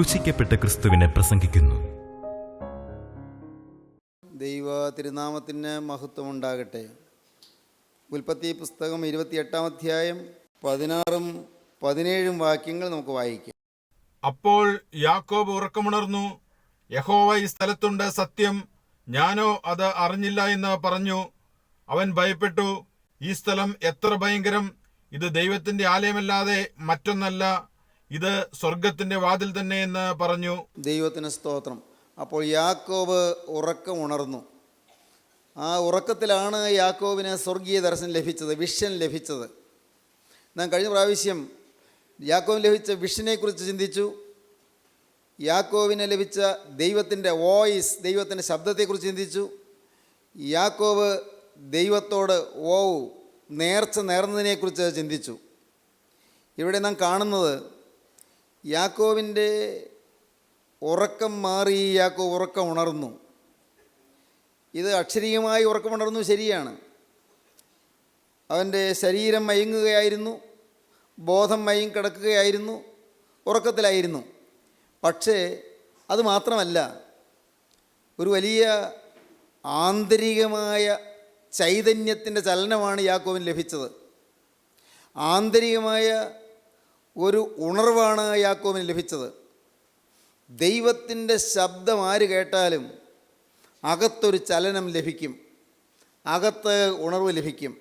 ക്രൂശിക്കപ്പെട്ട ക്രിസ്തുവിനെ പ്രസംഗിക്കുന്നു. ദൈവ തിരുനാമത്തിന് മഹത്വം ഉണ്ടാകട്ടെ. ഉൽപ്പത്തി പുസ്തകം 28-ാം അധ്യായം 16-17 വാക്യങ്ങൾ നമുക്ക് വായിക്കാം. അപ്പോൾ യാക്കോബ് ഉറക്കമുണർന്നു. യഹോവ ഈ സ്ഥലത്തുണ്ട്, സത്യം, ഞാനോ അത് അറിഞ്ഞില്ല എന്ന് പറഞ്ഞു. അവൻ ഭയപ്പെട്ടു. ഈ സ്ഥലം എത്ര ഭയങ്കരം! ഇത് ദൈവത്തിന്റെ ആലയമല്ലാതെ മറ്റൊന്നല്ല, ഇത് സ്വർഗത്തിന്റെ വാതിൽ തന്നെ എന്ന് പറഞ്ഞു. ദൈവത്തിന് സ്തോത്രം. അപ്പോൾ യാക്കോബ് ഉറക്കമുണർന്നു. ആ ഉറക്കത്തിലാണ് യാക്കോബിന് സ്വർഗീയ ദർശനം ലഭിച്ചത്, വിഷൻ ലഭിച്ചത്. നാം കഴിഞ്ഞ പ്രാവശ്യം യാക്കോബിന് ലഭിച്ച വിഷനെക്കുറിച്ച് ചിന്തിച്ചു. യാക്കോബിന് ലഭിച്ച ദൈവത്തിൻ്റെ വോയിസ്, ദൈവത്തിൻ്റെ ശബ്ദത്തെക്കുറിച്ച് ചിന്തിച്ചു. യാക്കോബ് ദൈവത്തോട് നേർച്ച നേർന്നതിനെക്കുറിച്ച് ചിന്തിച്ചു. ഇവിടെ നാം കാണുന്നത് യാക്കോബിൻ്റെ ഉറക്കം മാറി, യാക്കോബ് ഉറക്കം ഉണർന്നു. ഇത് അക്ഷരീയമായി ഉറക്കമുണർന്നു, ശരിയാണ്. അവൻ്റെ ശരീരം മയങ്ങുകയായിരുന്നു, ബോധം കിടക്കുകയായിരുന്നു, ഉറക്കത്തിലായിരുന്നു. പക്ഷേ അത് മാത്രമല്ല, ഒരു വലിയ ആന്തരികമായ ചൈതന്യത്തിൻ്റെ ചലനമാണ് യാക്കോബിന് ലഭിച്ചത്. ആന്തരികമായ ഒരു ഉണർവാണ് യാക്കോബിന് ലഭിച്ചത്. ദൈവത്തിൻ്റെ ശബ്ദം ആര് കേട്ടാലും അകത്തൊരു ചലനം ലഭിക്കും, അകത്ത് ഉണർവ് ലഭിക്കും.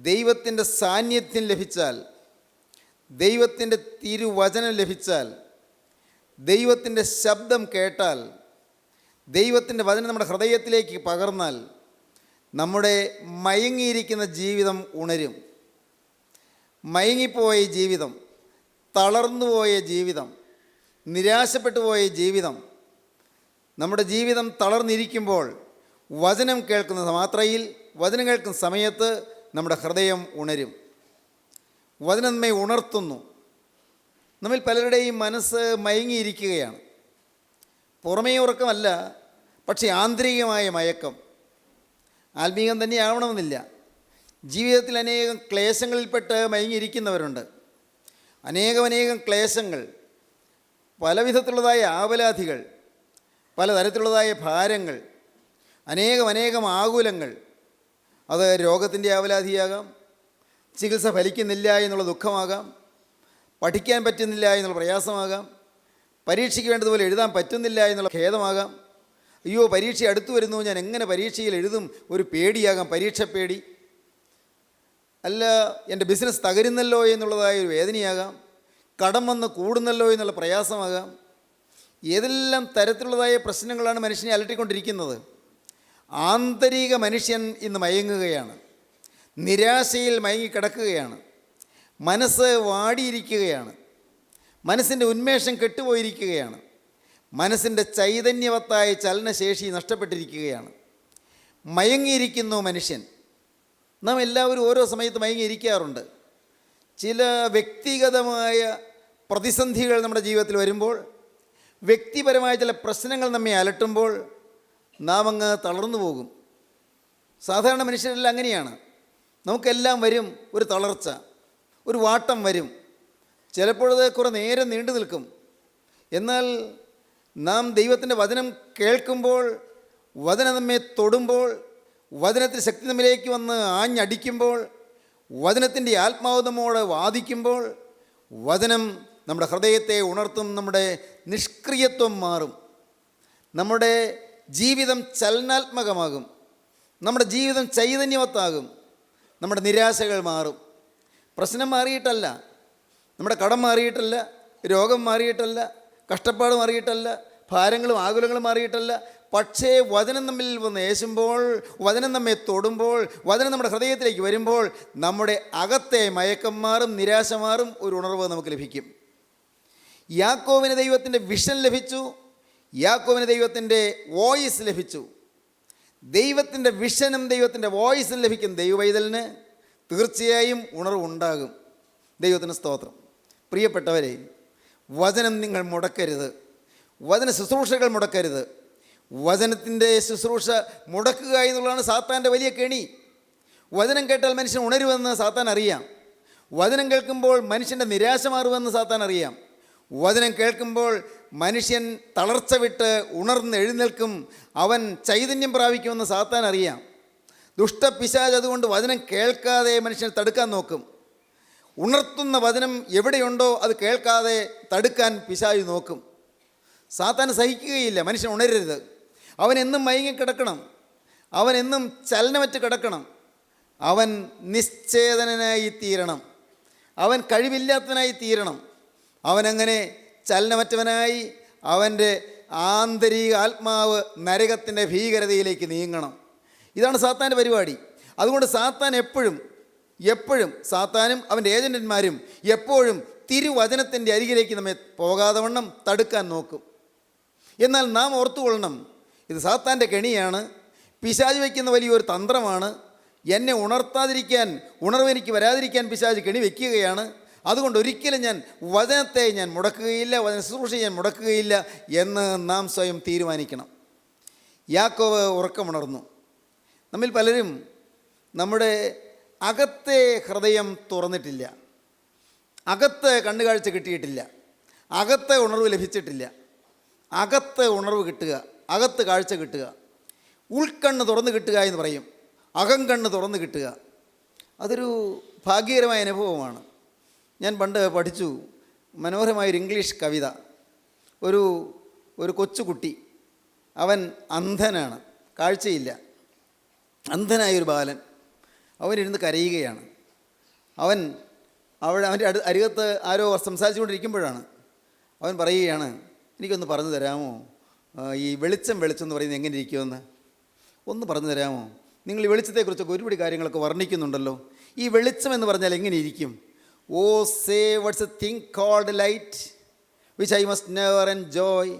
ദൈവത്തിൻ്റെ സാന്നിധ്യം ലഭിച്ചാൽ, ദൈവത്തിൻ്റെ തിരുവചനം ലഭിച്ചാൽ, ദൈവത്തിൻ്റെ ശബ്ദം കേട്ടാൽ, ദൈവത്തിൻ്റെ വചനം നമ്മുടെ ഹൃദയത്തിലേക്ക് പകർന്നാൽ നമ്മുടെ മയങ്ങിയിരിക്കുന്ന ജീവിതം ഉണരും. മയങ്ങിപ്പോയ ജീവിതം, തളർന്നുപോയ ജീവിതം, നിരാശപ്പെട്ടു പോയ ജീവിതം, നമ്മുടെ ജീവിതം തളർന്നിരിക്കുമ്പോൾ വചനം കേൾക്കുന്ന മാത്രയിൽ, വചനം കേൾക്കുന്ന സമയത്ത് നമ്മുടെ ഹൃദയം ഉണരും. വചനം നമ്മെ ഉണർത്തുന്നു. നമ്മിൽ പലരുടെയും മനസ്സ് മയങ്ങിയിരിക്കുകയാണ്. പുറമേ ഉറക്കമല്ല, പക്ഷേ ആന്തരികമായ മയക്കം. ആത്മീകം തന്നെ ആവണമെന്നില്ല. ജീവിതത്തിൽ അനേകം ക്ലേശങ്ങളിൽപ്പെട്ട് മയങ്ങിയിരിക്കുന്നവരുണ്ട്. അനേകം ക്ലേശങ്ങൾ, പലവിധത്തിലുള്ളതായ ആവലാധികൾ, പലതരത്തിലുള്ളതായ ഭാരങ്ങൾ, അനേകം ആകുലങ്ങൾ. അത് രോഗത്തിൻ്റെ ആവലാധിയാകാം, ചികിത്സ ഫലിക്കുന്നില്ല എന്നുള്ള ദുഃഖമാകാം, പഠിക്കാൻ പറ്റുന്നില്ല എന്നുള്ള പ്രയാസമാകാം, പരീക്ഷയ്ക്ക് വേണ്ടതുപോലെ എഴുതാൻ പറ്റുന്നില്ല എന്നുള്ള ഖേദമാകാം. അയ്യോ, പരീക്ഷ അടുത്തു വരുന്നു, ഞാൻ എങ്ങനെ പരീക്ഷയിൽ എഴുതും, ഒരു പേടിയാകാം, പരീക്ഷ പേടി. അല്ല, എൻ്റെ ബിസിനസ് തകരുന്നല്ലോ എന്നുള്ളതായ ഒരു വേദനയാകാം, കടം വന്ന് കൂടുന്നല്ലോ എന്നുള്ള പ്രയാസമാകാം. ഏതെല്ലാം തരത്തിലുള്ളതായ പ്രശ്നങ്ങളാണ് മനുഷ്യനെ അലട്ടിക്കൊണ്ടിരിക്കുന്നത്. ആന്തരിക മനുഷ്യൻ ഇന്ന് മയങ്ങുകയാണ്, നിരാശയിൽ മയങ്ങിക്കിടക്കുകയാണ്, മനസ്സ് വാടിയിരിക്കുകയാണ്, മനസ്സിൻ്റെ ഉന്മേഷം കെട്ടുപോയിരിക്കുകയാണ്, മനസ്സിൻ്റെ ചൈതന്യവത്തായ ചലനശേഷി നഷ്ടപ്പെട്ടിരിക്കുകയാണ്. മയങ്ങിയിരിക്കുന്നു മനുഷ്യൻ. നാം എല്ലാവരും ഓരോ സമയത്ത് മയങ്ങിയിരിക്കാറുണ്ട്. ചില വ്യക്തിഗതമായ പ്രതിസന്ധികൾ നമ്മുടെ ജീവിതത്തിൽ വരുമ്പോൾ, വ്യക്തിപരമായ ചില പ്രശ്നങ്ങൾ നമ്മെ അലട്ടുമ്പോൾ നാം അങ്ങ് തളർന്നു പോകും. സാധാരണ മനുഷ്യരെല്ലാം അങ്ങനെയാണ്. നമുക്കെല്ലാം വരും ഒരു തളർച്ച, ഒരു വാട്ടം വരും. ചിലപ്പോഴത് കുറേ നേരം നീണ്ടു നിൽക്കും. എന്നാൽ നാം ദൈവത്തിൻ്റെ വചനം കേൾക്കുമ്പോൾ, വചനം നമ്മെ തൊടുമ്പോൾ, വചനത്തിൻ്റെ ശക്തി നമ്മിലേക്ക് വന്ന് ആഞ്ഞടിക്കുമ്പോൾ, വചനത്തിൻ്റെ ആത്മാവ് നമ്മോട് വാദിക്കുമ്പോൾ, വചനം നമ്മുടെ ഹൃദയത്തെ ഉണർത്തും. നമ്മുടെ നിഷ്ക്രിയത്വം മാറും, നമ്മുടെ ജീവിതം ചലനാത്മകമാകും, നമ്മുടെ ജീവിതം ചൈതന്യവത്താകും, നമ്മുടെ നിരാശകൾ മാറും. പ്രശ്നം മാറിയിട്ടല്ല, നമ്മുടെ കടം മാറിയിട്ടല്ല, രോഗം മാറിയിട്ടല്ല, കഷ്ടപ്പാട് മാറിയിട്ടല്ല, ഭാരങ്ങളും ആകുലങ്ങളും മാറിയിട്ടല്ല. പക്ഷേ വചനം നമ്മിൽ വന്ന് ഏശുമ്പോൾ, വചനം നമ്മെ തൊടുമ്പോൾ, വചനം നമ്മുടെ ഹൃദയത്തിലേക്ക് വരുമ്പോൾ നമ്മുടെ അകത്തെ മയക്കം മാറും, നിരാശ മാറും, ഒരു ഉണർവ് നമുക്ക് ലഭിക്കും. യാക്കോബിന് ദൈവത്തിൻ്റെ വിഷൻ ലഭിച്ചു, യാക്കോബിന് ദൈവത്തിൻ്റെ വോയിസ് ലഭിച്ചു. ദൈവത്തിൻ്റെ വിഷനും ദൈവത്തിൻ്റെ വോയിസും ലഭിക്കും ദൈവവൈതലിന് തീർച്ചയായും ഉണർവുണ്ടാകും. ദൈവത്തിന് സ്തോത്രം. പ്രിയപ്പെട്ടവരെ, വചനം നിങ്ങൾ മുടക്കരുത്, വചന ശുശ്രൂഷകൾ മുടക്കരുത്. വചനത്തിൻ്റെ ശുശ്രൂഷ മുടക്കുക എന്നുള്ളതാണ് സാത്താൻ്റെ വലിയ കെണി. വചനം കേട്ടാൽ മനുഷ്യൻ ഉണരുമെന്ന് സാത്താൻ അറിയാം. വചനം കേൾക്കുമ്പോൾ മനുഷ്യൻ്റെ നിരാശ മാറുമെന്ന് സാത്താൻ അറിയാം. വചനം കേൾക്കുമ്പോൾ മനുഷ്യൻ തളർച്ച വിട്ട് ഉണർന്ന് എഴുന്നേൽക്കും, അവൻ ചൈതന്യം പ്രാപിക്കുമെന്ന് സാത്താൻ അറിയാം. ദുഷ്ടപിശാച് അതുകൊണ്ട് വചനം കേൾക്കാതെ മനുഷ്യനെ തടുക്കാൻ നോക്കും. ഉണർത്തുന്ന വചനം എവിടെയുണ്ടോ അത് കേൾക്കാതെ തടുക്കാൻ പിശാച് നോക്കും. സാത്താൻ സഹിക്കുകയില്ല മനുഷ്യൻ ഉണരരുത്. അവനെന്നും മയങ്ങിക്കിടക്കണം, അവനെന്നും ചലനമറ്റ് കിടക്കണം, അവൻ നിശ്ചേതനായി തീരണം, അവൻ കഴിവില്ലാത്തവനായി തീരണം. അവനങ്ങനെ ചലനമറ്റവനായി അവൻ്റെ ആന്തരിക ആത്മാവ് നരകത്തിൻ്റെ ഭീകരതയിലേക്ക് നീങ്ങണം. ഇതാണ് സാത്താൻ്റെ പരിപാടി. അതുകൊണ്ട് സാത്താൻ എപ്പോഴും സാത്താനും അവൻ്റെ ഏജൻറ്റന്മാരും എപ്പോഴും തിരുവചനത്തിൻ്റെ അരികിലേക്ക് നമ്മെ പോകാതെ വണ്ണം തടുക്കാൻ നോക്കും. എന്നാൽ നാം ഓർത്തുകൊള്ളണം, ഇത് സാത്താൻ്റെ കെണിയാണ്, പിശാച് വയ്ക്കുന്ന വലിയൊരു തന്ത്രമാണ്. എന്നെ ഉണർത്താതിരിക്കാൻ, ഉണർവ് എനിക്ക് വരാതിരിക്കാൻ പിശാച് കെണി വയ്ക്കുകയാണ്. അതുകൊണ്ട് ഒരിക്കലും ഞാൻ വചനത്തെ ഞാൻ മുടക്കുകയില്ല, വചന ശുശ്രൂഷ ഞാൻ മുടക്കുകയില്ല എന്ന് നാം സ്വയം തീരുമാനിക്കണം. യാക്കോബ് ഉറക്കമുണർന്നു. നമ്മിൽ പലരും നമ്മുടെ അകത്തെ ഹൃദയം തുറന്നിട്ടില്ല, അകത്ത് കണ്ണുകാഴ്ച കിട്ടിയിട്ടില്ല, അകത്തെ ഉണർവ് ലഭിച്ചിട്ടില്ല. അകത്ത് ഉണർവ് കിട്ടുക, അകത്ത് കാഴ്ച കിട്ടുക, ഉൾക്കണ്ണ് തുറന്ന് കിട്ടുക എന്ന് പറയും. അകംകണ്ണ് തുറന്ന് കിട്ടുക അതൊരു ഭാഗ്യകരമായ അനുഭവമാണ്. ഞാൻ പണ്ട് പഠിച്ചു മനോഹരമായൊരു ഇംഗ്ലീഷ് കവിത. ഒരു കൊച്ചുകുട്ടി, അവൻ അന്ധനാണ്, കാഴ്ചയില്ല, അന്ധനായൊരു ബാലൻ. അവനിരുന്ന് കരയുകയാണ്. അവൻ്റെ അരികത്ത് ആരോ സംസാരിച്ചുകൊണ്ടിരിക്കുമ്പോഴാണ് അവൻ പറയുകയാണ്, എനിക്കൊന്ന് പറഞ്ഞു തരാമോ, ഈ വെളിച്ചം എന്ന് പറയുന്നത് എങ്ങനെ ഇരിക്കുമെന്ന് ഒന്ന് പറഞ്ഞു തരാമോ? നിങ്ങൾ ഈ വെളിച്ചത്തെക്കുറിച്ചൊക്കെ ഒരുപാട് കാര്യങ്ങളൊക്കെ വർണ്ണിക്കുന്നുണ്ടല്ലോ. ഈ വെളിച്ചം എന്ന് പറഞ്ഞാൽ എങ്ങനെ ഇരിക്കും? O say what's a thing called light which I must never enjoy.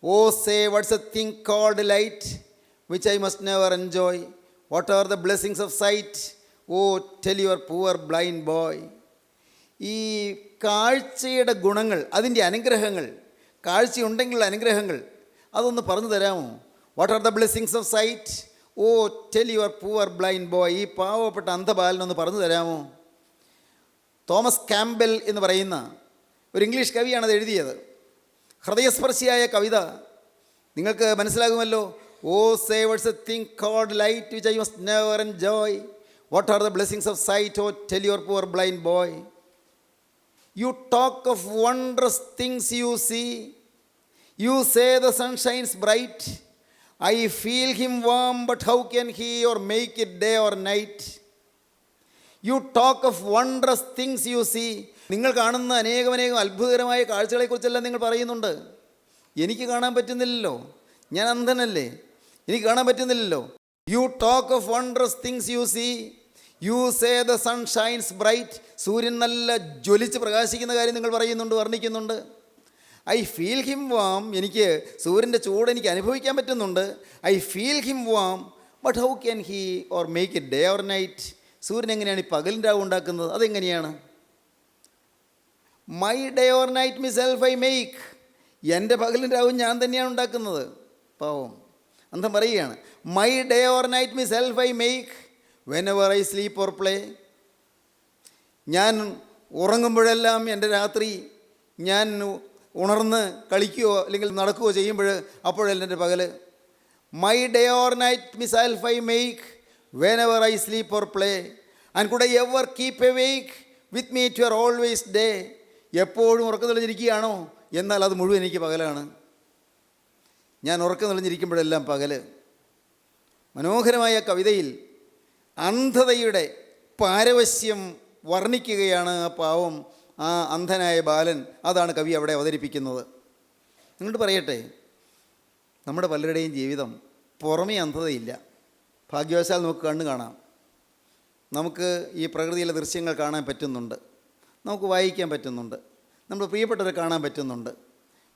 O say what's a thing called light which I must never enjoy. What are the blessings of sight? Oh tell your poor blind boy. ഈ കാഴ്ചയുടെ ഗുണങ്ങൾ, അതിൻ്റെ അനുഗ്രഹങ്ങൾ, കാഴ്ചയുണ്ടെങ്കിലുള്ള അനുഗ്രഹങ്ങൾ അതൊന്ന് പറഞ്ഞു തരാമോ? What are the blessings of sight? Oh tell your poor blind boy. ഈ പാവപ്പെട്ട അന്ധബാലനൊന്ന് പറഞ്ഞു തരാമോ? തോമസ് ക്യാമ്പൽ എന്ന് പറയുന്ന ഒരു ഇംഗ്ലീഷ് കവിയാണത് എഴുതിയത്. ഹൃദയസ്പർശിയായ കവിത. നിങ്ങൾക്ക് മനസ്സിലാകുമല്ലോ. Oh say what's a thing called light which I must never enjoy. What are the blessings of sight? Oh tell your poor blind boy. You talk of wondrous things you see. You say the sun shines bright. I feel him warm, but how can he or make it day or night? You talk of wondrous things you see. നിങ്ങൾ കാണുന്ന അനേകം അത്ഭുതകരമായ കാഴ്ചകളെക്കുറിച്ചെല്ലാം നിങ്ങൾ പറയുന്നുണ്ട്. എനിക്ക് കാണാൻ പറ്റുന്നില്ലല്ലോ, ഞാൻ അന്ധനല്ലേ, എനിക്ക് കാണാൻ പറ്റുന്നില്ലല്ലോ. You talk of wondrous things you see. You say the sun shines bright. സൂര്യൻ നല്ല ജ്വലിച്ച് പ്രകാശിക്കുന്ന കാര്യം നിങ്ങൾ പറയുന്നുണ്ട്, വർണ്ണിക്കുന്നുണ്ട്. I feel him warm. എനിക്ക് സൂര്യൻ്റെ ചൂട് എനിക്ക് അനുഭവിക്കാൻ പറ്റുന്നുണ്ട്. I feel him warm, but how can he or make it day or night? സൂര്യൻ എങ്ങനെയാണ് ഈ പകലിൻ്റെ രാവ് ഉണ്ടാക്കുന്നത്? അതെങ്ങനെയാണ്? My day or night myself I make. എൻ്റെ പകലിൻ്റെ രാവും ഞാൻ തന്നെയാണ് ഉണ്ടാക്കുന്നത്. പാവം അന്തം പറയുകയാണ്, my day or night myself I make whenever I sleep or play. ഞാൻ ഉറങ്ങുമ്പോഴെല്ലാം എൻ്റെ രാത്രി, ഞാൻ ഉണർന്ന് കളിക്കുകയോ അല്ലെങ്കിൽ നടക്കുകയോ ചെയ്യുമ്പോൾ അപ്പോഴല്ല എൻ്റെ പകൽ. My day or night myself I make whenever I sleep or play. and could I ever keep awake with me to your always day. എപ്പോഴും ഉറക്കം തെളിഞ്ഞിരിക്കുകയാണോ? എന്നാൽ അത് മുഴുവൻ എനിക്ക് പകലാണ്. ഞാൻ ഉറക്കം തെളിഞ്ഞിരിക്കുമ്പോഴെല്ലാം പകൽ. മനോഹരമായ കവിതയിൽ അന്ധതയുടെ പാരവശ്യം വർണ്ണിക്കുകയാണ് ആ പാവം, ആ അന്ധനായ ബാലൻ. അതാണ് കവി അവിടെ അവതരിപ്പിക്കുന്നത്. നിങ്ങളോട് പറയട്ടെ, നമ്മുടെ പലരുടെയും ജീവിതം പുറമേ അന്ധതയില്ല. ഭാഗ്യവശാൽ നമുക്ക് കണ്ണ് കാണാം, നമുക്ക് ഈ പ്രകൃതിയിലെ ദൃശ്യങ്ങൾ കാണാൻ പറ്റുന്നുണ്ട്, നമുക്ക് വായിക്കാൻ പറ്റുന്നുണ്ട്, നമ്മുടെ പ്രിയപ്പെട്ടവരെ കാണാൻ പറ്റുന്നുണ്ട്,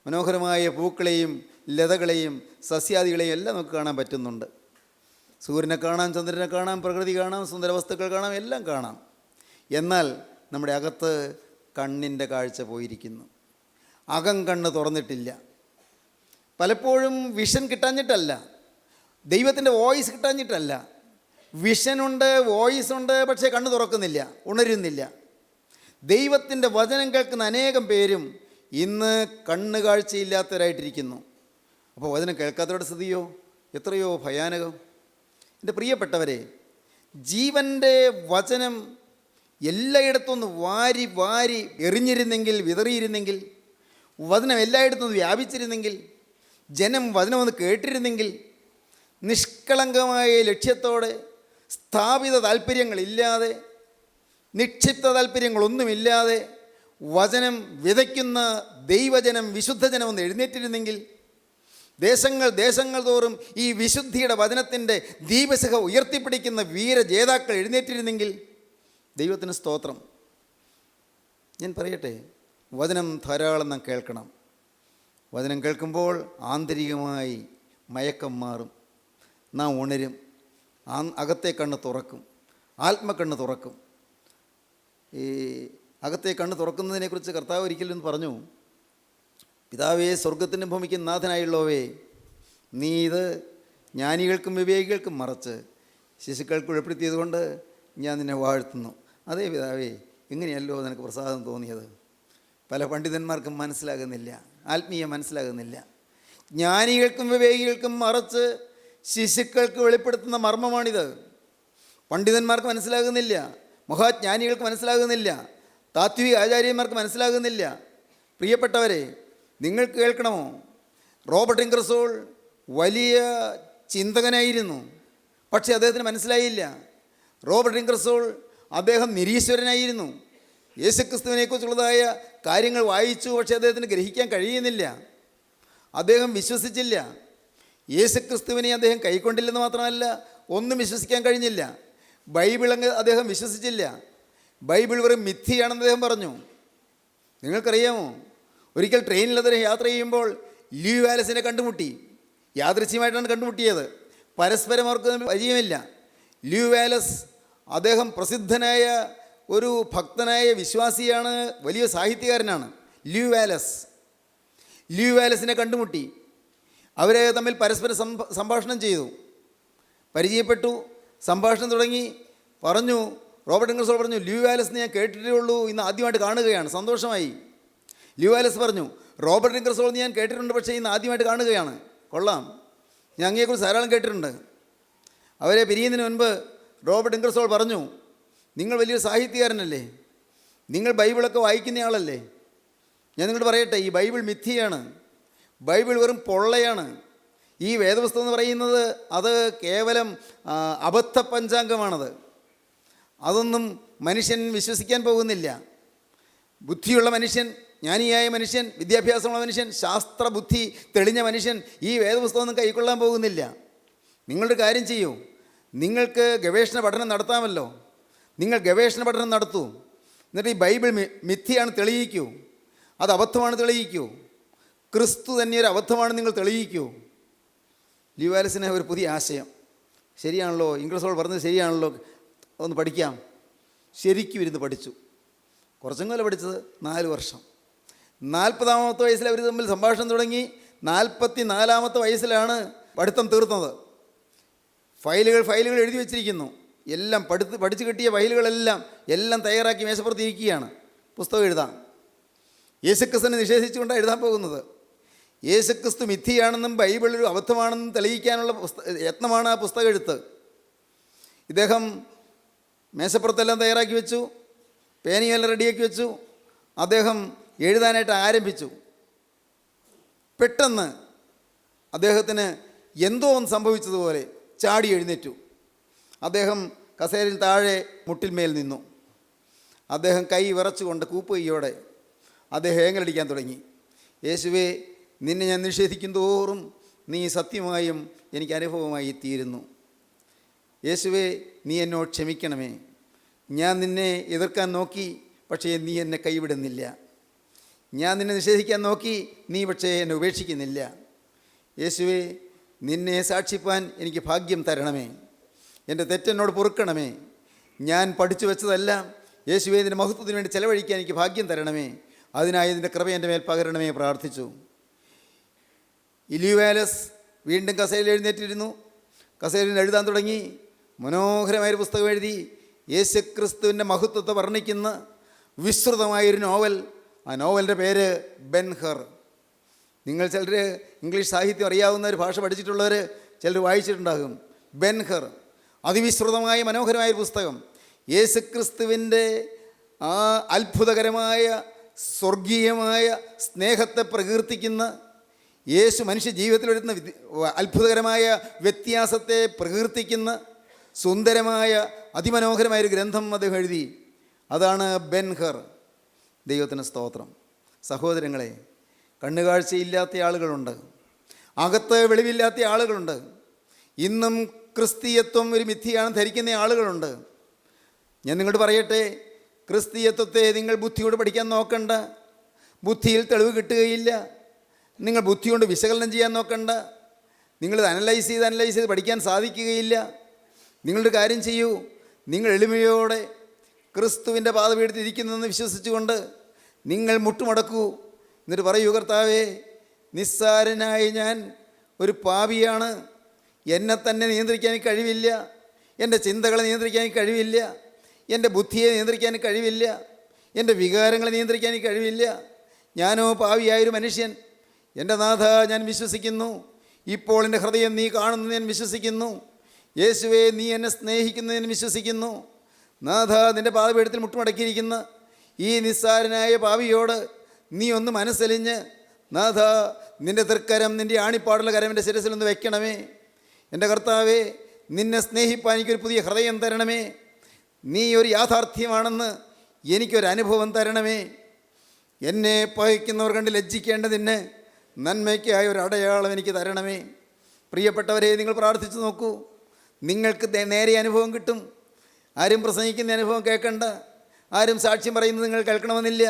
മനോഹരമായ പൂക്കളെയും ലതകളെയും സസ്യാദികളെയും എല്ലാം നമുക്ക് കാണാൻ പറ്റുന്നുണ്ട്. സൂര്യനെ കാണാം, ചന്ദ്രനെ കാണാം, പ്രകൃതി കാണാം, സുന്ദര വസ്തുക്കൾ കാണാം, എല്ലാം കാണാം. എന്നാൽ നമ്മുടെ അകത്ത് കണ്ണിൻ്റെ കാഴ്ച പോയിരിക്കുന്നു. അകം കണ്ണ് തുറന്നിട്ടില്ല. പലപ്പോഴും വിഷൻ കിട്ടാഞ്ഞിട്ടല്ല, ദൈവത്തിൻ്റെ വോയിസ് കിട്ടാഞ്ഞിട്ടല്ല. വിഷനുണ്ട്, വോയിസ് ഉണ്ട്, പക്ഷേ കണ്ണ് തുറക്കുന്നില്ല, ഉണരുന്നില്ല. ദൈവത്തിൻ്റെ വചനം കേൾക്കുന്ന അനേകം പേരും ഇന്ന് കണ്ണുകാഴ്ചയില്ലാത്തവരായിട്ടിരിക്കുന്നു. അപ്പോൾ വചനം കേൾക്കാത്തവരുടെ സ്ഥിതിയോ എത്രയോ ഭയാനകം. എൻ്റെ പ്രിയപ്പെട്ടവരെ, ജീവൻ്റെ വചനം എല്ലായിടത്തും വാരി വാരി എറിഞ്ഞിരുന്നെങ്കിൽ, വിതറിയിരുന്നെങ്കിൽ, വചനം എല്ലായിടത്തും വ്യാപിച്ചിരുന്നെങ്കിൽ, ജനം വചനമൊന്ന് കേട്ടിരുന്നെങ്കിൽ, നിഷ്കളങ്കമായ ലക്ഷ്യത്തോടെ സ്ഥാപിത താല്പര്യങ്ങളില്ലാതെ, നിക്ഷിപ്ത താല്പര്യങ്ങളൊന്നുമില്ലാതെ വചനം വിതയ്ക്കുന്ന ദൈവജനം, വിശുദ്ധജനം ഒന്ന് എഴുന്നേറ്റിരുന്നെങ്കിൽ, ദേശങ്ങൾ തോറും ഈ വിശുദ്ധിയുടെ വചനത്തിൻ്റെ ദീപശിഖ ഉയർത്തിപ്പിടിക്കുന്ന വീരജേതാക്കൾ എഴുന്നേറ്റിരുന്നെങ്കിൽ, ദൈവത്തിന് സ്തോത്രം. ഞാൻ പറയട്ടെ, വചനം ധാരാളം നാം കേൾക്കണം. വചനം കേൾക്കുമ്പോൾ ആന്തരികമായി മയക്കം മാറും, നാം ഉണരും, അകത്തെ കണ്ണ് തുറക്കും, ആത്മക്കണ്ണ് തുറക്കും. ഈ അകത്തെ കണ്ണ് തുറക്കുന്നതിനെക്കുറിച്ച് കർത്താവ് ഒരിക്കലും പറഞ്ഞു, പിതാവേ, സ്വർഗത്തിൻ്റെ ഭൂമിക്ക് നാഥനായുള്ളവേ, നീ ഇത് ജ്ഞാനികൾക്കും വിവേകികൾക്കും മറച്ച് ശിശുക്കൾക്ക് വെളിപ്പെടുത്തിയത് കൊണ്ട് ഞാൻ നിന്നെ വാഴ്ത്തുന്നു. അതേ പിതാവേ, ഇങ്ങനെയല്ലോ നിനക്ക് പ്രസാദം തോന്നിയത്. പല പണ്ഡിതന്മാർക്കും മനസ്സിലാകുന്നില്ല, ആത്മീയ മനസ്സിലാകുന്നില്ല. ജ്ഞാനികൾക്കും വിവേകികൾക്കും മറച്ച് ശിശുക്കൾക്ക് വെളിപ്പെടുത്തുന്ന മർമ്മമാണിത്. പണ്ഡിതന്മാർക്ക് മനസ്സിലാകുന്നില്ല, മഹാജ്ഞാനികൾക്ക് മനസ്സിലാകുന്നില്ല, താത്വിക ആചാര്യന്മാർക്ക് മനസ്സിലാകുന്നില്ല. പ്രിയപ്പെട്ടവരെ, നിങ്ങൾക്ക് കേൾക്കണമോ? റോബർട്ട് ഇംഗ്രിസോൾ വലിയ ചിന്തകനായിരുന്നു, പക്ഷേ അദ്ദേഹത്തിന് മനസ്സിലായില്ല. റോബർട്ട് ഇംഗ്രിസോൾ അദ്ദേഹം നിരീശ്വരനായിരുന്നു. യേശുക്രിസ്തുവിനെക്കുറിച്ചുള്ളതായ കാര്യങ്ങൾ വായിച്ചു, പക്ഷേ അദ്ദേഹത്തിന് ഗ്രഹിക്കാൻ കഴിയുന്നില്ല. അദ്ദേഹം വിശ്വസിച്ചില്ല. യേശുക്രിസ്തുവിനെ അദ്ദേഹം കൈക്കൊണ്ടില്ലെന്ന് മാത്രമല്ല, ഒന്നും വിശ്വസിക്കാൻ കഴിഞ്ഞില്ല. ബൈബിളങ്ങ് അദ്ദേഹം വിശ്വസിച്ചില്ല. ബൈബിൾ വെറും മിഥ്യയാണെന്ന് അദ്ദേഹം പറഞ്ഞു. നിങ്ങൾക്കറിയാമോ, ഒരിക്കൽ ട്രെയിനിൽ അദ്ദേഹം യാത്ര ചെയ്യുമ്പോൾ ലൂയി വാലസിനെ കണ്ടുമുട്ടി. യാദൃച്ഛികമായിട്ടാണ് കണ്ടുമുട്ടിയത്, പരസ്പരം അവർക്ക് പരിചയമില്ല. ലൂയി വാലസ് അദ്ദേഹം പ്രസിദ്ധനായ ഒരു ഭക്തനായ വിശ്വാസിയാണ്, വലിയ സാഹിത്യകാരനാണ്. ലൂയി വാലസിനെ കണ്ടുമുട്ടി. അവരെ തമ്മിൽ പരസ്പരം സംഭാഷണം ചെയ്തു, പരിചയപ്പെട്ടു, സംഭാഷണം തുടങ്ങി. പറഞ്ഞു, റോബർട്ട് ഇംഗ്രിസോൾ പറഞ്ഞു, ലൂയി വാലസിനെ ഞാൻ കേട്ടിട്ടേ ഉള്ളൂ, ഇന്ന് ആദ്യമായിട്ട് കാണുകയാണ്, സന്തോഷമായി. ലൂയി വാലസ് പറഞ്ഞു, റോബർട്ട് ഇംഗ്രിസോൾ ഞാൻ കേട്ടിട്ടുണ്ട്, പക്ഷേ ഇന്ന് ആദ്യമായിട്ട് കാണുകയാണ്, കൊള്ളാം, ഞാൻ അങ്ങയെക്കുറിച്ച് ധാരാളം കേട്ടിട്ടുണ്ട്. അവരെ പിരിയുന്നതിന് മുൻപ് റോബർട്ട് ഇംഗ്രിസോൾ പറഞ്ഞു, നിങ്ങൾ വലിയൊരു സാഹിത്യകാരനല്ലേ, നിങ്ങൾ ബൈബിളൊക്കെ വായിക്കുന്നയാളല്ലേ, ഞാൻ നിങ്ങളോട് പറയട്ടെ, ഈ ബൈബിൾ മിഥ്യയാണ്, ബൈബിൾ വെറും പൊള്ളയാണ്. ഈ വേദപുസ്തകം എന്ന് പറയുന്നത് അത് കേവലം അബദ്ധ പഞ്ചാംഗമാണത്. അതൊന്നും മനുഷ്യൻ വിശ്വസിക്കാൻ പോകുന്നില്ല. ബുദ്ധിയുള്ള മനുഷ്യൻ, ജ്ഞാനിയായ മനുഷ്യൻ, വിദ്യാഭ്യാസമുള്ള മനുഷ്യൻ, ശാസ്ത്രബുദ്ധി തെളിഞ്ഞ മനുഷ്യൻ ഈ വേദപുസ്തകമൊന്നും കൈക്കൊള്ളാൻ പോകുന്നില്ല. നിങ്ങളൊരു കാര്യം ചെയ്യൂ, നിങ്ങൾക്ക് ഗവേഷണ പഠനം നടത്താമല്ലോ, നിങ്ങൾ ഗവേഷണ പഠനം നടത്തൂ. എന്നിട്ട് ഈ ബൈബിൾ മിഥ്യയാണ് തെളിയിക്കൂ, അത് അബദ്ധമാണ് തെളിയിക്കൂ, ക്രിസ്തു തന്നെ ഒരു അബദ്ധമാണ് നിങ്ങൾ തെളിയിക്കൂ. ലൂയി വാലസിന് ഒരു പുതിയ ആശയം, ശരിയാണല്ലോ, ഇംഗ്രിസോൾ പറഞ്ഞത് ശരിയാണല്ലോ, ഒന്ന് പഠിക്കാം. ശരിക്കും ഇരുന്ന് പഠിച്ചു. കുറച്ചും കാലം പഠിച്ചത് 4 വർഷം. 40-ാമത്തെ വയസ്സിൽ അവർ തമ്മിൽ സംഭാഷണം തുടങ്ങി. 44-ാമത്തെ വയസ്സിലാണ് പഠിത്തം തീർന്നത്. ഫയലുകൾ എഴുതി വച്ചിരിക്കുന്നു. എല്ലാം പഠിച്ചു കിട്ടിയ ഫയലുകളെല്ലാം തയ്യാറാക്കി മേശപ്പുറത്ത് ഇരിക്കുകയാണ്. പുസ്തകം എഴുതാം. യേശുക്രിസ്തുവിനെ നിഷേധിച്ചുകൊണ്ടാണ് എഴുതാൻ പോകുന്നത്. യേശുക്രിസ്തു മിഥ്യയാണെന്നും ബൈബിൾ ഒരു അബദ്ധമാണെന്നും തെളിയിക്കാനുള്ള യത്നമാണ് ആ പുസ്തകം എഴുത്ത്. ഇദ്ദേഹം മേശപ്പുറത്തെല്ലാം തയ്യാറാക്കി വെച്ചു, പേനയെല്ലാം റെഡിയാക്കി വെച്ചു. അദ്ദേഹം എഴുതാനായിട്ട് ആരംഭിച്ചു. പെട്ടെന്ന് അദ്ദേഹത്തിന് എന്തോ ഒന്ന് സംഭവിച്ചതുപോലെ ചാടി എഴുന്നേറ്റു. അദ്ദേഹം കസേരയിൽ താഴെ മുട്ടിന്മേൽ നിന്നു. അദ്ദേഹം കൈ വിറച്ചുകൊണ്ട് കൂപ്പുകയോടെ അദ്ദേഹം ഏങ്ങലടിക്കാൻ തുടങ്ങി. യേശുവേ, നിന്നെ ഞാൻ നിഷേധിക്കും തോറും നീ സത്യമായും എനിക്ക് അനുഭവമായി തീരുന്നു. യേശുവേ, നീ എന്നോട് ക്ഷമിക്കണമേ. ഞാൻ നിന്നെ എതിർക്കാൻ നോക്കി, പക്ഷേ നീ എന്നെ കൈവിടുന്നില്ല. ഞാൻ നിന്നെ നിഷേധിക്കാൻ നോക്കി, നീ പക്ഷേ എന്നെ ഉപേക്ഷിക്കുന്നില്ല. യേശുവേ, നിന്നെ സാക്ഷിപ്പാൻ എനിക്ക് ഭാഗ്യം തരണമേ. എൻ്റെ തെറ്റെന്നോട് പൊറുക്കണമേ. ഞാൻ പഠിച്ചു വെച്ചതെല്ലാം യേശുവേ നിൻ്റെ മഹത്വത്തിന് വേണ്ടി ചെലവഴിക്കാൻ എനിക്ക് ഭാഗ്യം തരണമേ. അതിനായി നിൻ്റെ കൃപ എൻ്റെ മേൽ പകരണമേ പ്രാർത്ഥിച്ചു. ലൂയി വാലസ് വീണ്ടും കസേരയിൽ എഴുന്നേറ്റിരുന്നു. കസേരയിൽ എഴുതാൻ തുടങ്ങി. മനോഹരമായൊരു പുസ്തകം എഴുതി. യേശുക്രിസ്തുവിൻ്റെ മഹത്വത്തെ വർണ്ണിക്കുന്ന വിസ്തൃതമായൊരു നോവൽ. ആ നോവലിൻ്റെ പേര് ബെൻ ഹർ. നിങ്ങൾ ചിലർ ഇംഗ്ലീഷ് സാഹിത്യം അറിയാവുന്നവർ, ഭാഷ പഠിച്ചിട്ടുള്ളവർ ചിലർ വായിച്ചിട്ടുണ്ടാകും. ബെൻ ഹർ അതിവിസ്തൃതമായ മനോഹരമായ പുസ്തകം. യേശുക്രിസ്തുവിൻ്റെ ആ അത്ഭുതകരമായ സ്വർഗീയമായ സ്നേഹത്തെ പ്രകീർത്തിക്കുന്ന, യേശു മനുഷ്യ ജീവിതത്തിൽ വരുന്ന അത്ഭുതകരമായ വ്യത്യാസത്തെ പ്രകീർത്തിക്കുന്ന സുന്ദരമായ അതിമനോഹരമായൊരു ഗ്രന്ഥം അദ്ദേഹം എഴുതി. അതാണ് ബെൻ ഹർ. ദൈവത്തിന് സ്തോത്രം. സഹോദരങ്ങളെ, കണ്ണുകാഴ്ചയില്ലാത്ത ആളുകളുണ്ട്, അകത്ത് വെളിവില്ലാത്ത ആളുകളുണ്ട്, ഇന്നും ക്രിസ്തീയത്വം ഒരു മിഥ്യയാണ് ധരിക്കുന്ന ആളുകളുണ്ട്. ഞാൻ നിങ്ങളോട് പറയട്ടെ, ക്രിസ്തീയത്വത്തെ നിങ്ങൾ ബുദ്ധിയോട് പഠിക്കാൻ നോക്കണ്ട. ബുദ്ധിയിൽ തെളിവ് കിട്ടുകയില്ല. നിങ്ങൾ ബുദ്ധി കൊണ്ട് വിശകലനം ചെയ്യാൻ നോക്കണ്ട. നിങ്ങളിത് അനലൈസ് ചെയ്ത് പഠിക്കാൻ സാധിക്കുകയില്ല. നിങ്ങളൊരു കാര്യം ചെയ്യൂ, നിങ്ങൾ എളിമയോടെ ക്രിസ്തുവിൻ്റെ പാദപീഠത്തിരിക്കുന്നതെന്ന് വിശ്വസിച്ചുകൊണ്ട് നിങ്ങൾ മുട്ടുമടക്കൂ. എന്നിട്ട് പറയൂ, കർത്താവേ, നിസ്സാരനായി ഞാൻ ഒരു പാപിയാണ്, എന്നെ തന്നെ നിയന്ത്രിക്കാൻ കഴിവില്ല, എൻ്റെ ചിന്തകളെ നിയന്ത്രിക്കാൻ കഴിവില്ല, എൻ്റെ ബുദ്ധിയെ നിയന്ത്രിക്കാൻ കഴിവില്ല, എൻ്റെ വികാരങ്ങളെ നിയന്ത്രിക്കാൻ കഴിവില്ല, ഞാനോ പാപിയായൊരു മനുഷ്യൻ. എൻ്റെ നാഥ, ഞാൻ വിശ്വസിക്കുന്നു, ഇപ്പോൾ എൻ്റെ ഹൃദയം നീ കാണുന്നു, ഞാൻ വിശ്വസിക്കുന്നു. യേശുവേ, നീ എന്നെ സ്നേഹിക്കുന്നു, ഞാൻ വിശ്വസിക്കുന്നു. നാഥ, നിൻ്റെ പാദപീഠത്തിൽ മുട്ടുമടക്കിയിരിക്കുന്ന ഈ നിസ്സാരനായ പാപിയോട് നീ ഒന്ന് മനസ്സലിഞ്ഞ്, നാഥ, നിൻ്റെ തൃക്കരം, നിൻ്റെ ആണിപ്പാടുള്ള കരം എൻ്റെ ശിരസിലൊന്ന് വെക്കണമേ. എൻ്റെ കർത്താവേ, നിന്നെ സ്നേഹിപ്പാൻ എനിക്കൊരു പുതിയ ഹൃദയം തരണമേ. നീ ഒരു യാഥാർത്ഥ്യമാണെന്ന് എനിക്കൊരനുഭവം തരണമേ. എന്നെ പകയ്ക്കുന്നവർ കണ്ട് ലജ്ജിക്കേണ്ടതിന് നന്മയ്ക്കായ ഒരു അടയാളം എനിക്ക് തരണമേ. പ്രിയപ്പെട്ടവരെ, നിങ്ങൾ പ്രാർത്ഥിച്ചു നോക്കൂ, നിങ്ങൾക്ക് നേരെ അനുഭവം കിട്ടും. ആരും പ്രസംഗിക്കുന്ന അനുഭവം കേൾക്കണ്ട, ആരും സാക്ഷ്യം പറയുന്നത് നിങ്ങൾ കേൾക്കണമെന്നില്ല.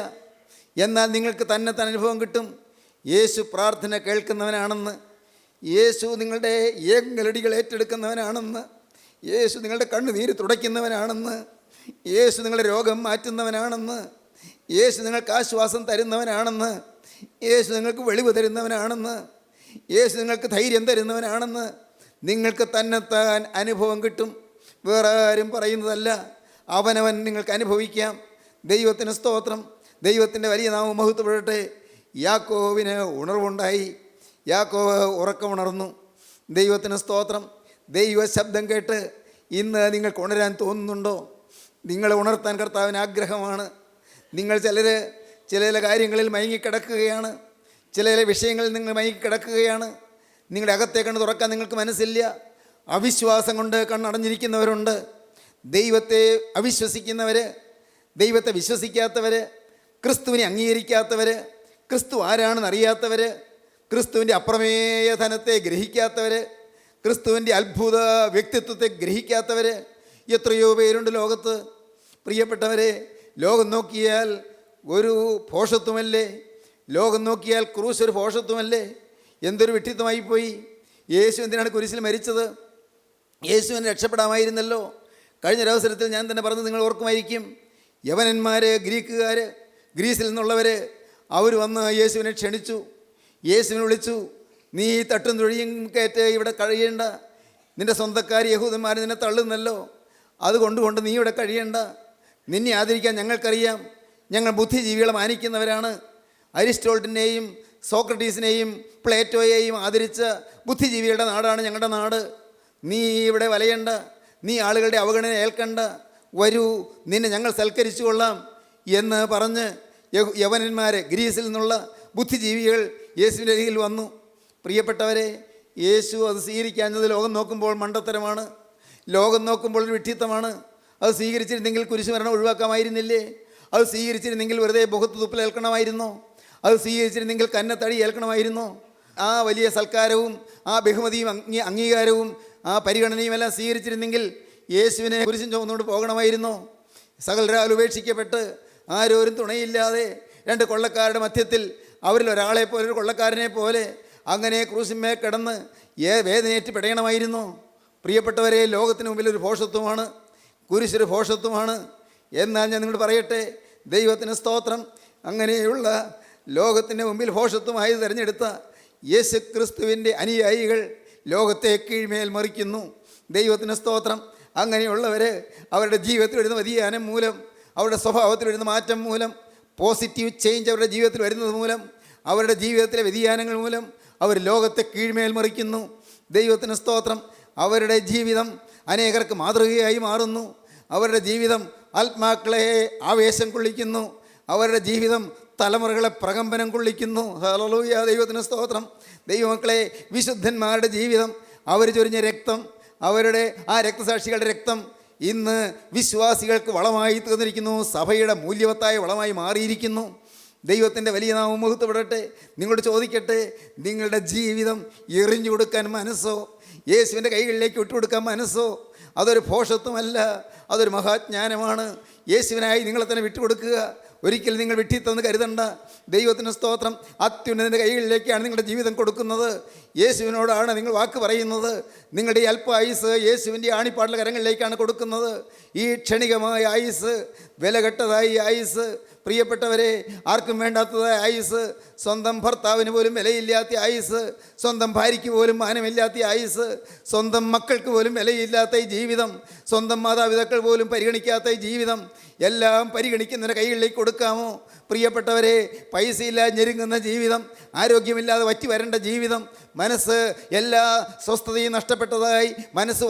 എന്നാൽ നിങ്ങൾക്ക് തന്നെ അനുഭവം കിട്ടും. യേശു പ്രാർത്ഥന കേൾക്കുന്നവനാണെന്ന്, യേശു നിങ്ങളുടെ ഏങ്ങലടികൾ ഏറ്റെടുക്കുന്നവനാണെന്ന്, യേശു നിങ്ങളുടെ കണ്ണുനീര് തുടയ്ക്കുന്നവനാണെന്ന്, യേശു നിങ്ങളുടെ രോഗം മാറ്റുന്നവനാണെന്ന്, യേശു നിങ്ങൾക്ക് ആശ്വാസം തരുന്നവനാണെന്ന്, യേശു നിങ്ങൾക്ക് വെളിവ് തരുന്നവനാണെന്ന്, യേശു നിങ്ങൾക്ക് ധൈര്യം തരുന്നവനാണെന്ന് നിങ്ങൾക്ക് തന്നെത്താൻ അനുഭവം കിട്ടും. വേറെ ആരും പറയുന്നതല്ല, അവനവൻ നിങ്ങൾക്ക് അനുഭവിക്കാം. ദൈവത്തിന് സ്തോത്രം. ദൈവത്തിൻ്റെ വലിയ നാമം മഹത്വപ്പെടട്ടെ. യാക്കോവിന് ഉണർവുണ്ടായി, യാക്കോവ് ഉറക്കമുണർന്നു. ദൈവത്തിന് സ്തോത്രം. ദൈവ ശബ്ദം കേട്ട് ഇന്ന് നിങ്ങൾക്ക് ഉണരാൻ തോന്നുന്നുണ്ടോ? നിങ്ങളെ ഉണർത്താൻ കർത്താവിന് ആഗ്രഹമാണ്. നിങ്ങൾ ചില കാര്യങ്ങളിൽ മയങ്ങിക്കിടക്കുകയാണ്, ചില വിഷയങ്ങളിൽ നിങ്ങൾ മയങ്ങിക്കിടക്കുകയാണ്. നിങ്ങളുടെ അകത്തെ കണ്ണ് തുറക്കാൻ നിങ്ങൾക്ക് മനസ്സില്ല. അവിശ്വാസം കൊണ്ട് കണ്ണടഞ്ഞിരിക്കുന്നവരുണ്ട്. ദൈവത്തെ അവിശ്വസിക്കുന്നവർ, ദൈവത്തെ വിശ്വസിക്കാത്തവർ, ക്രിസ്തുവിനെ അംഗീകരിക്കാത്തവർ, ക്രിസ്തു ആരാണെന്ന് അറിയാത്തവർ, ക്രിസ്തുവിൻ്റെ അപ്രമേയ ധനത്തെ ഗ്രഹിക്കാത്തവർ, ക്രിസ്തുവിൻ്റെ അത്ഭുത വ്യക്തിത്വത്തെ ഗ്രഹിക്കാത്തവർ എത്രയോ പേരുണ്ട് ലോകത്ത്. പ്രിയപ്പെട്ടവരെ, ലോകം നോക്കിയാൽ ഒരു ഭോഷത്വമല്ലേ? ലോകം നോക്കിയാൽ ക്രൂശ് ഒരു ഭോഷത്വമല്ലേ? എന്തൊരു വിഡ്ഢിത്തമായിപ്പോയി. യേശു എന്തിനാണ് കുരിശിൽ മരിച്ചത്? യേശുവിനെ രക്ഷപ്പെടാമായിരുന്നല്ലോ. കഴിഞ്ഞൊരവസരത്തിൽ ഞാൻ തന്നെ പറഞ്ഞത് നിങ്ങൾ ഓർക്കുമായിരിക്കും. യവനന്മാർ, ഗ്രീക്കുകാർ, ഗ്രീസിൽ നിന്നുള്ളവർ, അവർ വന്ന് യേശുവിനെ ക്ഷണിച്ചു, യേശുവിനെ വിളിച്ചു. നീ തട്ടും തൊഴിയും കയറ്റ് ഇവിടെ കഴിയേണ്ട, നിൻ്റെ സ്വന്തക്കാർ യഹൂദന്മാർ നിന്നെ തള്ളുന്നല്ലോ, അതുകൊണ്ടുകൊണ്ട് നീ ഇവിടെ കഴിയേണ്ട. നിന്നെ ആദരിക്കാൻ ഞങ്ങൾക്കറിയാം, ഞങ്ങൾ ബുദ്ധിജീവികളെ മാനിക്കുന്നവരാണ്. അരിസ്റ്റോട്ടിനെയും സോക്രട്ടീസിനെയും പ്ലേറ്റോയെയും ആദരിച്ച ബുദ്ധിജീവികളുടെ നാടാണ് ഞങ്ങളുടെ നാട്. നീ ഇവിടെ വലയണ്ട, നീ ആളുകളുടെ അവഗണന ഏൽക്കണ്ട, വരൂ, നിന്നെ ഞങ്ങൾ സൽക്കരിച്ചു കൊള്ളാം എന്ന് പറഞ്ഞ് യവനന്മാർ, ഗ്രീസിൽ നിന്നുള്ള ബുദ്ധിജീവികൾ യേശുവിൻ്റെ അരികിൽ വന്നു. പ്രിയപ്പെട്ടവരെ, യേശു അത് സ്വീകരിക്കാഞ്ഞത് ലോകം നോക്കുമ്പോൾ മണ്ടത്തരമാണ്, ലോകം നോക്കുമ്പോൾ ഒരു വിഡ്ഢിത്തമാണ്. അത് സ്വീകരിച്ചിരുന്നെങ്കിൽ കുരിശുമരണം ഒഴിവാക്കാമായിരുന്നില്ലേ? അത് സ്വീകരിച്ചിരുന്നെങ്കിൽ വെറുതെ മുഖത്ത് തുപ്പലേൽക്കണമായിരുന്നോ? അത് സ്വീകരിച്ചിരുന്നെങ്കിൽ കന്നത്തടി ഏൽക്കണമായിരുന്നോ? ആ വലിയ സൽക്കാരവും ആ ബഹുമതിയും അംഗീകാരവും ആ പരിഗണനയും എല്ലാം സ്വീകരിച്ചിരുന്നെങ്കിൽ യേശുവിനെ കുരിശും ചുമന്നുകൊണ്ട് പോകണമായിരുന്നോ? സകലരാൽ ഉപേക്ഷിക്കപ്പെട്ട് ആരോരും തുണയില്ലാതെ രണ്ട് കൊള്ളക്കാരുടെ മധ്യത്തിൽ അവരിൽ ഒരാളെ പോലെ, ഒരു കൊള്ളക്കാരനെ പോലെ അങ്ങനെ ക്രൂശിന്മേ കിടന്ന് വേദനയേറ്റ് പിടയണമായിരുന്നു. പ്രിയപ്പെട്ടവരെ, ലോകത്തിന് മുമ്പിൽ ഒരു ഭോഷത്വമാണ്, കുരിശൊരു ഭോഷത്വമാണ്. എന്നാൽ ഞാൻ നിങ്ങളോട് പറയട്ടെ, ദൈവത്തിന് സ്തോത്രം, അങ്ങനെയുള്ള ലോകത്തിൻ്റെ മുമ്പിൽ ഭോഷത്വമായി തിരഞ്ഞെടുത്ത യേശു ക്രിസ്തുവിൻ്റെ അനുയായികൾ ലോകത്തെ കീഴ്മേൽ മറിക്കുന്നു. ദൈവത്തിന് സ്തോത്രം. അങ്ങനെയുള്ളവർ അവരുടെ ജീവിതത്തിൽ വരുന്ന വ്യതിയാനം മൂലം അവരുടെ സ്വഭാവത്തിൽ വരുന്ന മാറ്റം മൂലം, പോസിറ്റീവ് ചേഞ്ച് അവരുടെ ജീവിതത്തിൽ വരുന്നത് മൂലം, അവരുടെ ജീവിതത്തിലെ വ്യതിയാനങ്ങൾ മൂലം അവർ ലോകത്തെ കീഴ്മേൽ മറിക്കുന്നു. ദൈവത്തിന് സ്തോത്രം. അവരുടെ ജീവിതം അനേകർക്ക് മാതൃകയായി മാറുന്നു. അവരുടെ ജീവിതം ആത്മാക്കളെ ആവേശം കൊള്ളിക്കുന്നു. അവരുടെ ജീവിതം തലമുറകളെ പ്രകമ്പനം കൊള്ളിക്കുന്നു. ഹല്ലേലൂയ, ദൈവത്തിന് സ്തോത്രം. ദൈവമക്കളെ, വിശുദ്ധന്മാരുടെ ജീവിതം, അവർ ചൊരിഞ്ഞ രക്തം, അവരുടെ ആ രക്തസാക്ഷികളുടെ രക്തം ഇന്ന് വിശ്വാസികൾക്ക് വളമായി തീർന്നിരിക്കുന്നു. സഭയുടെ മൂല്യവത്തായ വളമായി മാറിയിരിക്കുന്നു. ദൈവത്തിൻ്റെ വലിയ നാമം മഹത്വപ്പെടട്ടെ. നിങ്ങളോട് ചോദിക്കട്ടെ, നിങ്ങളുടെ ജീവിതം എറിഞ്ഞു കൊടുക്കാൻ മനസ്സോ, യേശുവിൻ്റെ കൈകളിലേക്ക് വിട്ടുകൊടുക്കാൻ മനസ്സോ? അതൊരു ഭോഷത്വമല്ല, അതൊരു മഹാജ്ഞാനമാണ്. യേശുവിനായി നിങ്ങളെ തന്നെ വിട്ടുകൊടുക്കുക. ഒരിക്കലും നിങ്ങൾ വിട്ടിത്തെന്ന് കരുതണ്ട. ദൈവത്തിന് സ്തോത്രം. അത്യുന്നതിൻ്റെ കൈകളിലേക്കാണ് നിങ്ങളുടെ ജീവിതം കൊടുക്കുന്നത്. യേശുവിനോടാണ് നിങ്ങൾ വാക്ക് പറയുന്നത്. നിങ്ങളുടെ ഈ അല്പ ആയുസ് യേശുവിൻ്റെ ആണിപ്പാടുള്ള കരങ്ങളിലേക്കാണ് കൊടുക്കുന്നത്. ഈ ക്ഷണികമായ ആയുസ്, വിലകെട്ടതായി ആയുസ്, പ്രിയപ്പെട്ടവരെ, ആർക്കും വേണ്ടാത്തതായ ആയുസ്, സ്വന്തം ഭർത്താവിന് പോലും വിലയില്ലാത്ത ആയുസ്, സ്വന്തം ഭാര്യയ്ക്ക് പോലും മാനമില്ലാത്ത ആയുസ്, സ്വന്തം മക്കൾക്ക് പോലും വിലയില്ലാത്ത ഈ ജീവിതം, സ്വന്തം മാതാപിതാക്കൾ പോലും പരിഗണിക്കാത്ത ഈ ജീവിതം എല്ലാം പരിഗണിക്കുന്നതിന് കൈകളിലേക്ക് കൊടുക്കാമോ? പ്രിയപ്പെട്ടവരെ, പൈസയില്ലാതെ ഞെരുങ്ങുന്ന ജീവിതം, ആരോഗ്യമില്ലാതെ വറ്റി വരേണ്ട ജീവിതം, മനസ്സ് എല്ലാ സ്വസ്ഥതയും നഷ്ടപ്പെട്ടതായി മനസ്സ്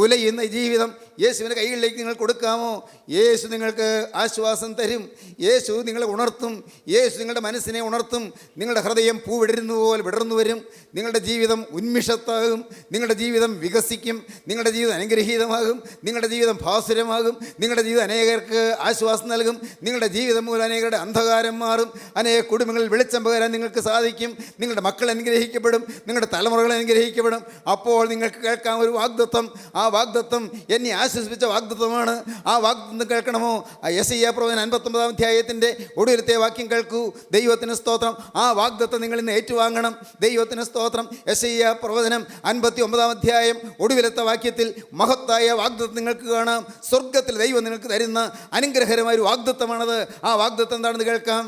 ഉലയുന്ന ജീവിതം യേശുവിൻ്റെ കൈകളിലേക്ക് നിങ്ങൾ കൊടുക്കാമോ? യേശു നിങ്ങൾക്ക് ആശ്വാസം തരും. യേശു നിങ്ങളെ ഉണർത്തും. യേശു നിങ്ങളുടെ മനസ്സിനെ ഉണർത്തും. നിങ്ങളുടെ ഹൃദയം പൂവിടരുന്ന പോലെ വിടർന്നു വരും. നിങ്ങളുടെ ജീവിതം ഉന്മിഷത്താകും. നിങ്ങളുടെ ജീവിതം വികസിക്കും. നിങ്ങളുടെ ജീവിതം അനുഗ്രഹീതമാകും. നിങ്ങളുടെ ജീവിതം ഭാസുരമാകും. നിങ്ങളുടെ ജീവിതം അനേകർക്ക് ആശ്വാസം നൽകും. നിങ്ങളുടെ ജീവിതം മൂലം അനേകരുടെ അന്ധകാരം മാറും. അനേക കുടുംബങ്ങളിൽ വെളിച്ചം പകരാൻ നിങ്ങൾക്ക് സാധിക്കും. നിങ്ങളുടെ മക്കൾ അനുഗ്രഹിക്കപ്പെടും. നിങ്ങളുടെ തലമുറകൾ അനുഗ്രഹിക്കപ്പെടും. അപ്പോൾ നിങ്ങൾക്ക് കേൾക്കാം ഒരു വാഗ്ദത്തം. ആ വാഗ്ദത്തം എന്നെ ആശ്വസിപ്പിച്ച വാഗ്ദത്തമാണ്. ആ വാഗ്ദത്തം കേൾക്കണമോ? യെശയ്യാ പ്രവചനം 59 അധ്യായത്തിൻ്റെ ഒടുവിലത്തെ വാക്യം കേൾക്കൂ. ദൈവത്തിന് സ്തോത്രം. ആ വാഗ്ദത്തം നിങ്ങൾ ഇന്ന് ഏറ്റുവാങ്ങണം. ദൈവത്തിന് സ്തോത്രം. യെശയ്യാ പ്രവചനം 59 അധ്യായം ഒടുവിലത്തെ വാക്യത്തിൽ മഹത്തായ വാഗ്ദത്തം നിങ്ങൾക്ക് കാണാം. സ്വർഗത്തിൽ ദൈവം നിങ്ങൾക്ക് തരുന്ന അനുഗ്രഹകരമായ ഒരു വാഗ്ദത്തമാണത്. ആ വാഗ്ദത്തം എന്താണെന്ന് കേൾക്കാം.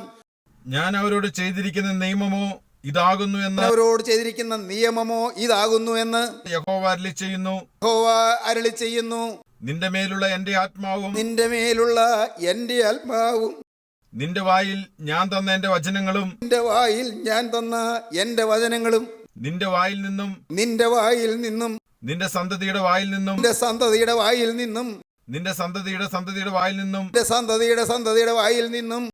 ഞാൻ അവരോട് ചെയ്തിരിക്കുന്ന നിയമമോ ഇതാകുന്നു എന്ന്, അവരോട് ചെയ്തിരിക്കുന്ന നിയമമോ ഇതാകുന്നു എന്ന് യഹോവ അരുളി ചെയ്യുന്നു. യഹോവ അരുളി ചെയ്യുന്നു. നിന്റെ മേലുള്ള എന്റെ ആത്മാവും, നിന്റെ മേലുള്ള എൻ്റെ ആത്മാവും, നിന്റെ വായിൽ ഞാൻ തന്ന എന്റെ വചനങ്ങളും, നിന്റെ വായിൽ ഞാൻ തന്ന എൻ്റെ വചനങ്ങളും, നിന്റെ വായിൽ നിന്നും, നിന്റെ വായിൽ നിന്നും, നിന്റെ സന്തതിയുടെ വായിൽ നിന്നും, നിന്റെ സന്തതിയുടെ വായിൽ നിന്നും, നിന്റെ സന്തതിയുടെ സന്തതിയുടെ വായിൽ നിന്നും, നിന്റെ സന്തതിയുടെ വായിൽ നിന്നും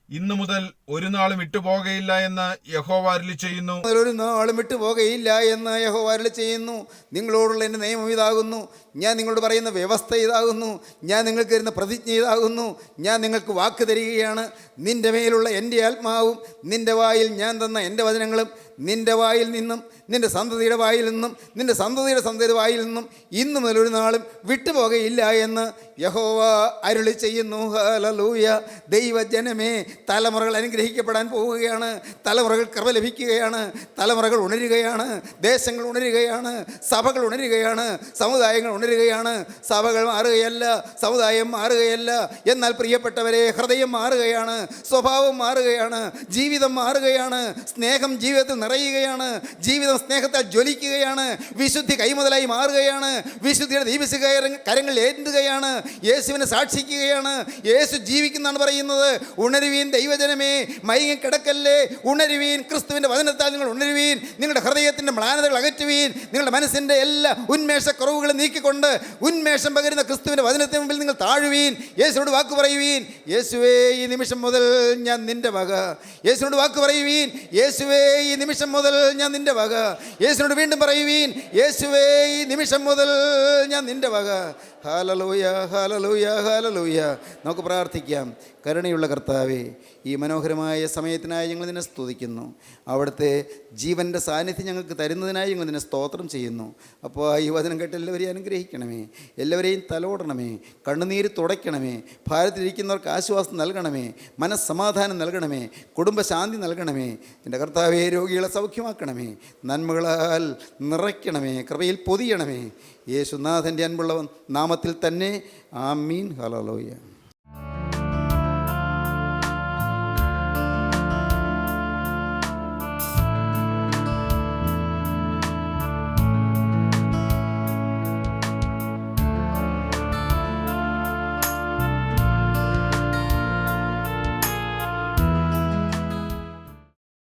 ഇന്നു മുതൽ ഒരു നാളും വിട്ടുപോകയില്ല എന്ന് യഹോവ അരുളി ചെയ്യുന്നു. ഒരു നാളും വിട്ടുപോകയില്ല എന്ന് യഹോവ അരുളി ചെയ്യുന്നു. നിങ്ങളോടുള്ള എൻ്റെ നിയമം ഇതാകുന്നു. ഞാൻ നിങ്ങളോട് പറയുന്ന വ്യവസ്ഥ ഇതാകുന്നു. ഞാൻ നിങ്ങൾക്ക് തരുന്ന പ്രതിജ്ഞ ഇതാകുന്നു. ഞാൻ നിങ്ങൾക്ക് വാക്ക് തരികയാണ്. നിന്റെ മേലുള്ള എൻ്റെ ആത്മാവും, നിന്റെ വായിൽ ഞാൻ തന്ന എൻ്റെ വചനങ്ങളും, നിന്റെ വായിൽ നിന്നും, നിന്റെ സന്തതിയുടെ വായിൽ നിന്നും, നിന്റെ സന്തതിയുടെ വായിൽ നിന്നും ഇന്നു മുതൽ ഒരു നാളും വിട്ടുപോകയില്ല എന്ന് യഹോവ അരുളി ചെയ്യുന്നു. ഹല്ലേലൂയ. ദൈവജനമേ, തലമുറകൾ അനുഗ്രഹിക്കപ്പെടാൻ പോവുകയാണ്. തലമുറകൾ കൃപ ലഭിക്കുകയാണ്. തലമുറകൾ ഉണരുകയാണ്. ദേശങ്ങൾ ഉണരുകയാണ്. സഭകൾ ഉണരുകയാണ്. സമുദായങ്ങൾ ഉണരുകയാണ്. സഭകൾ മാറുകയല്ല, സമുദായം മാറുകയല്ല. എന്നാൽ പ്രിയപ്പെട്ടവരെ, ഹൃദയം മാറുകയാണ്. സ്വഭാവം മാറുകയാണ്. ജീവിതം മാറുകയാണ്. സ്നേഹം ജീവിതത്തിൽ നിറയുകയാണ്. ജീവിതം സ്നേഹത്താൽ ജ്വലിക്കുകയാണ്. വിശുദ്ധി കൈമുതലായി മാറുകയാണ്. വിശുദ്ധിയുടെ ദീപശ കരങ്ങൾ ഏന്തുകയാണ്. യേശുവിനെ സാക്ഷിക്കുകയാണ്. യേശു ജീവിക്കുന്നതാണ് പറയുന്നത്. ഉണരുവീൻ ദൈവജനമേ, മയങ്ങി കിടക്കല്ലേ, ഉണരുവീൻ. ക്രിസ്തുവിൻ്റെ വചനത്താൽ നിങ്ങൾ ഉണരുവീൻ. നിങ്ങളുടെ ഹൃദയത്തിൻ്റെ മ്ലാനതകൾ അകറ്റുവീൻ. നിങ്ങളുടെ മനസ്സിൻ്റെ എല്ലാ ഉന്മേഷക്കുറവുകളും നീക്കിക്കൊണ്ട് ഉന്മേഷം പകരുന്ന ക്രിസ്തുവിൻ്റെ വചനത്തിന് മുമ്പിൽ നിങ്ങൾ താഴുവീൻ. യേശുവിനോട് വാക്ക് പറയുവീൻ. യേശുവേ, ഈ നിമിഷം മുതൽ ഞാൻ നിൻ്റെ വക. യേശുവിനോട് വാക്ക് പറയുവീൻ. യേശുവേ, ഈ നിമിഷം മുതൽ ഞാൻ നിൻ്റെ വക. യേശുവിനോട് വീണ്ടും പറയുവീൻ. യേശുവേ, ഈ നിമിഷം മുതൽ ഞാൻ നിൻ്റെ വക. Hallelujah, hallelujah, hallelujah. നമുക്ക് പ്രാർത്ഥിക്കാം. കരുണയുള്ള കർത്താവേ, ഈ മനോഹരമായ സമയത്തിനായി ഞങ്ങൾ നിന്നെ സ്തുതിക്കുന്നു. അവിടുത്തെ ജീവൻ്റെ സാന്നിധ്യം ഞങ്ങൾക്ക് തരുന്നതിനായി ഞങ്ങൾ നിന്നെ സ്തോത്രം ചെയ്യുന്നു. അപ്പോൾ ഈ വചനം കേട്ട് എല്ലാവരെയും അനുഗ്രഹിക്കണമേ. എല്ലാവരെയും തലോടണമേ. കണ്ണുനീര് തുടയ്ക്കണമേ. ഭാരതത്തിലിരിക്കുന്നവർക്ക് ആശ്വാസം നൽകണമേ. മനസ്സമാധാനം നൽകണമേ. കുടുംബശാന്തി നൽകണമേ. എൻ്റെ കർത്താവേ, രോഗികളെ സൗഖ്യമാക്കണമേ. നന്മകളാൽ നിറയ്ക്കണമേ. കൃപയിൽ പൊതിയണമേ. യേശുനാഥൻ്റെ അൻപുള്ളവൻ നാമത്തിൽ തന്നെ. ആമീൻ. ഹല്ലേലൂയ.